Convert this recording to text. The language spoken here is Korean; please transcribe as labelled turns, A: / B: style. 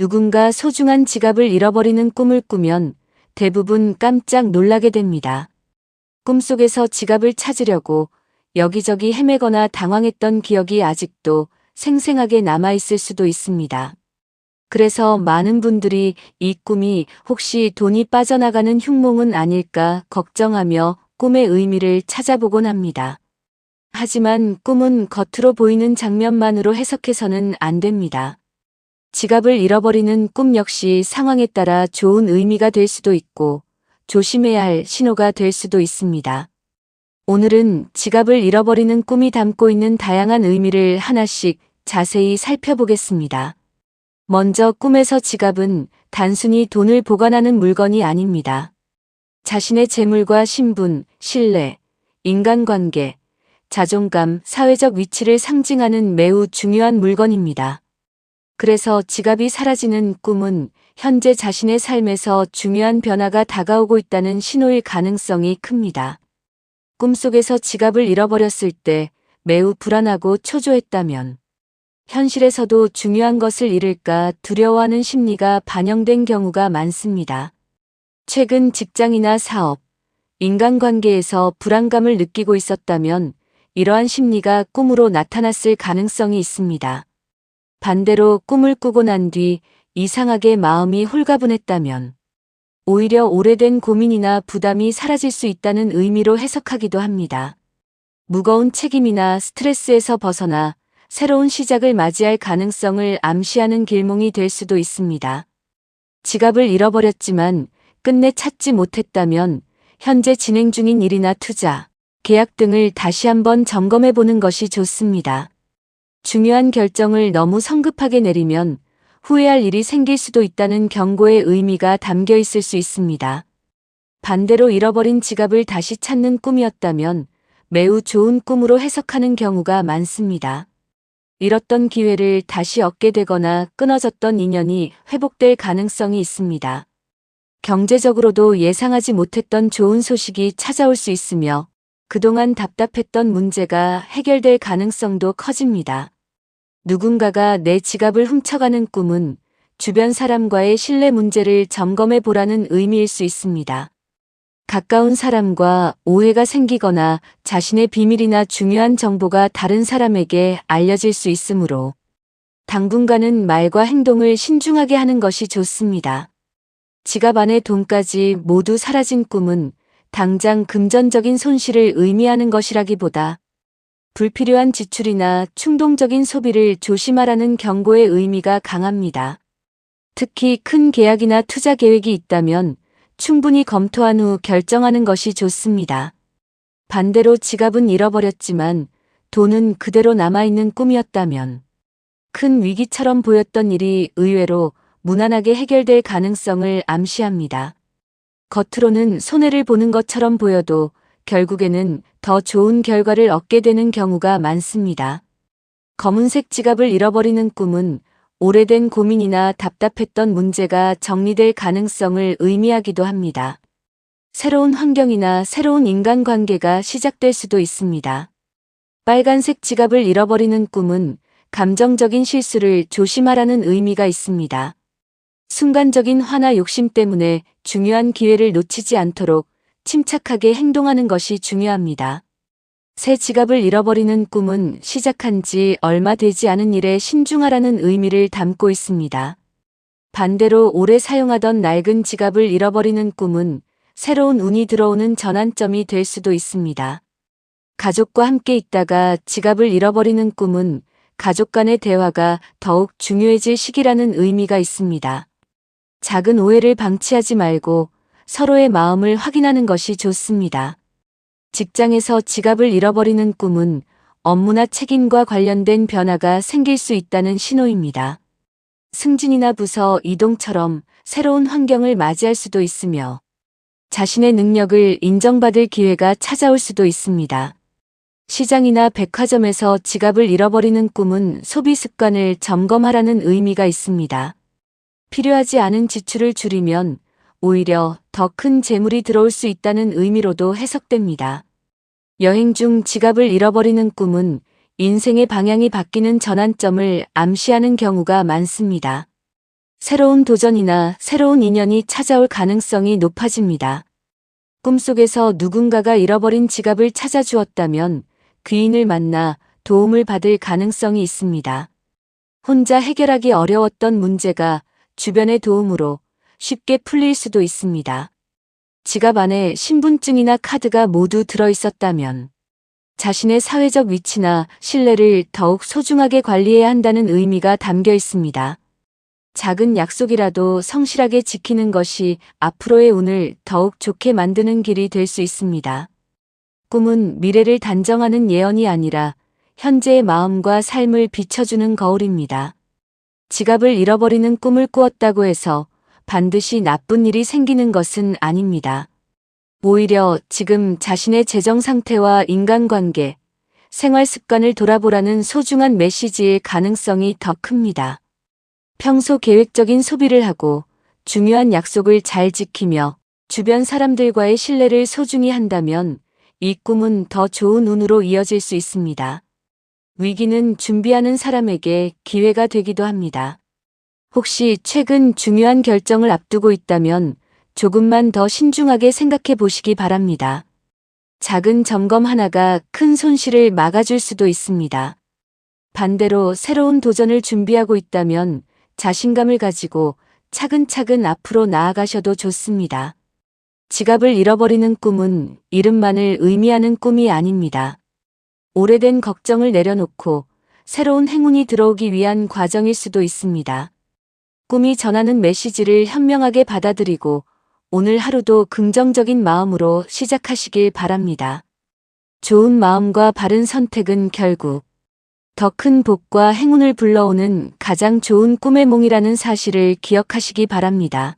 A: 누군가 소중한 지갑을 잃어버리는 꿈을 꾸면 대부분 깜짝 놀라게 됩니다. 꿈속에서 지갑을 찾으려고 여기저기 헤매거나 당황했던 기억이 아직도 생생하게 남아있을 수도 있습니다. 그래서 많은 분들이 이 꿈이 혹시 돈이 빠져나가는 흉몽은 아닐까 걱정하며 꿈의 의미를 찾아보곤 합니다. 하지만 꿈은 겉으로 보이는 장면만으로 해석해서는 안 됩니다. 지갑을 잃어버리는 꿈 역시 상황에 따라 좋은 의미가 될 수도 있고 조심해야 할 신호가 될 수도 있습니다. 오늘은 지갑을 잃어버리는 꿈이 담고 있는 다양한 의미를 하나씩 자세히 살펴보겠습니다. 먼저 꿈에서 지갑은 단순히 돈을 보관하는 물건이 아닙니다. 자신의 재물과 신분, 신뢰, 인간관계, 자존감, 사회적 위치를 상징하는 매우 중요한 물건입니다. 그래서 지갑이 사라지는 꿈은 현재 자신의 삶에서 중요한 변화가 다가오고 있다는 신호일 가능성이 큽니다. 꿈속에서 지갑을 잃어버렸을 때 매우 불안하고 초조했다면 현실에서도 중요한 것을 잃을까 두려워하는 심리가 반영된 경우가 많습니다. 최근 직장이나 사업, 인간관계에서 불안감을 느끼고 있었다면 이러한 심리가 꿈으로 나타났을 가능성이 있습니다. 반대로 꿈을 꾸고 난 뒤 이상하게 마음이 홀가분했다면 오히려 오래된 고민이나 부담이 사라질 수 있다는 의미로 해석하기도 합니다. 무거운 책임이나 스트레스에서 벗어나 새로운 시작을 맞이할 가능성을 암시하는 길몽이 될 수도 있습니다. 지갑을 잃어버렸지만 끝내 찾지 못했다면 현재 진행 중인 일이나 투자, 계약 등을 다시 한번 점검해 보는 것이 좋습니다. 중요한 결정을 너무 성급하게 내리면 후회할 일이 생길 수도 있다는 경고의 의미가 담겨 있을 수 있습니다. 반대로 잃어버린 지갑을 다시 찾는 꿈이었다면 매우 좋은 꿈으로 해석하는 경우가 많습니다. 잃었던 기회를 다시 얻게 되거나 끊어졌던 인연이 회복될 가능성이 있습니다. 경제적으로도 예상하지 못했던 좋은 소식이 찾아올 수 있으며 그동안 답답했던 문제가 해결될 가능성도 커집니다. 누군가가 내 지갑을 훔쳐가는 꿈은 주변 사람과의 신뢰 문제를 점검해 보라는 의미일 수 있습니다. 가까운 사람과 오해가 생기거나 자신의 비밀이나 중요한 정보가 다른 사람에게 알려질 수 있으므로 당분간은 말과 행동을 신중하게 하는 것이 좋습니다. 지갑 안의 돈까지 모두 사라진 꿈은 당장 금전적인 손실을 의미하는 것이라기보다 불필요한 지출이나 충동적인 소비를 조심하라는 경고의 의미가 강합니다. 특히 큰 계약이나 투자 계획이 있다면 충분히 검토한 후 결정하는 것이 좋습니다. 반대로 지갑은 잃어버렸지만 돈은 그대로 남아있는 꿈이었다면 큰 위기처럼 보였던 일이 의외로 무난하게 해결될 가능성을 암시합니다. 겉으로는 손해를 보는 것처럼 보여도 결국에는 더 좋은 결과를 얻게 되는 경우가 많습니다. 검은색 지갑을 잃어버리는 꿈은 오래된 고민이나 답답했던 문제가 정리될 가능성을 의미하기도 합니다. 새로운 환경이나 새로운 인간관계가 시작될 수도 있습니다. 빨간색 지갑을 잃어버리는 꿈은 감정적인 실수를 조심하라는 의미가 있습니다. 순간적인 화나 욕심 때문에 중요한 기회를 놓치지 않도록 침착하게 행동하는 것이 중요합니다. 새 지갑을 잃어버리는 꿈은 시작한 지 얼마 되지 않은 일에 신중하라는 의미를 담고 있습니다. 반대로 오래 사용하던 낡은 지갑을 잃어버리는 꿈은 새로운 운이 들어오는 전환점이 될 수도 있습니다. 가족과 함께 있다가 지갑을 잃어버리는 꿈은 가족 간의 대화가 더욱 중요해질 시기라는 의미가 있습니다. 작은 오해를 방치하지 말고 서로의 마음을 확인하는 것이 좋습니다. 직장에서 지갑을 잃어버리는 꿈은 업무나 책임과 관련된 변화가 생길 수 있다는 신호입니다. 승진이나 부서 이동처럼 새로운 환경을 맞이할 수도 있으며 자신의 능력을 인정받을 기회가 찾아올 수도 있습니다. 시장이나 백화점에서 지갑을 잃어버리는 꿈은 소비 습관을 점검하라는 의미가 있습니다. 필요하지 않은 지출을 줄이면 오히려 더 큰 재물이 들어올 수 있다는 의미로도 해석됩니다. 여행 중 지갑을 잃어버리는 꿈은 인생의 방향이 바뀌는 전환점을 암시하는 경우가 많습니다. 새로운 도전이나 새로운 인연이 찾아올 가능성이 높아집니다. 꿈속에서 누군가가 잃어버린 지갑을 찾아주었다면 귀인을 만나 도움을 받을 가능성이 있습니다. 혼자 해결하기 어려웠던 문제가 주변의 도움으로 쉽게 풀릴 수도 있습니다. 지갑 안에 신분증이나 카드가 모두 들어 있었다면 자신의 사회적 위치나 신뢰를 더욱 소중하게 관리해야 한다는 의미가 담겨 있습니다. 작은 약속이라도 성실하게 지키는 것이 앞으로의 운을 더욱 좋게 만드는 길이 될 수 있습니다. 꿈은 미래를 단정하는 예언이 아니라 현재의 마음과 삶을 비춰주는 거울입니다. 지갑을 잃어버리는 꿈을 꾸었다고 해서 반드시 나쁜 일이 생기는 것은 아닙니다. 오히려 지금 자신의 재정 상태와 인간관계, 생활 습관을 돌아보라는 소중한 메시지의 가능성이 더 큽니다. 평소 계획적인 소비를 하고 중요한 약속을 잘 지키며 주변 사람들과의 신뢰를 소중히 한다면 이 꿈은 더 좋은 운으로 이어질 수 있습니다. 위기는 준비하는 사람에게 기회가 되기도 합니다. 혹시 최근 중요한 결정을 앞두고 있다면 조금만 더 신중하게 생각해 보시기 바랍니다. 작은 점검 하나가 큰 손실을 막아줄 수도 있습니다. 반대로 새로운 도전을 준비하고 있다면 자신감을 가지고 차근차근 앞으로 나아가셔도 좋습니다. 지갑을 잃어버리는 꿈은 이름만을 의미하는 꿈이 아닙니다. 오래된 걱정을 내려놓고 새로운 행운이 들어오기 위한 과정일 수도 있습니다. 꿈이 전하는 메시지를 현명하게 받아들이고 오늘 하루도 긍정적인 마음으로 시작하시길 바랍니다. 좋은 마음과 바른 선택은 결국 더 큰 복과 행운을 불러오는 가장 좋은 꿈의 몽이라는 사실을 기억하시기 바랍니다.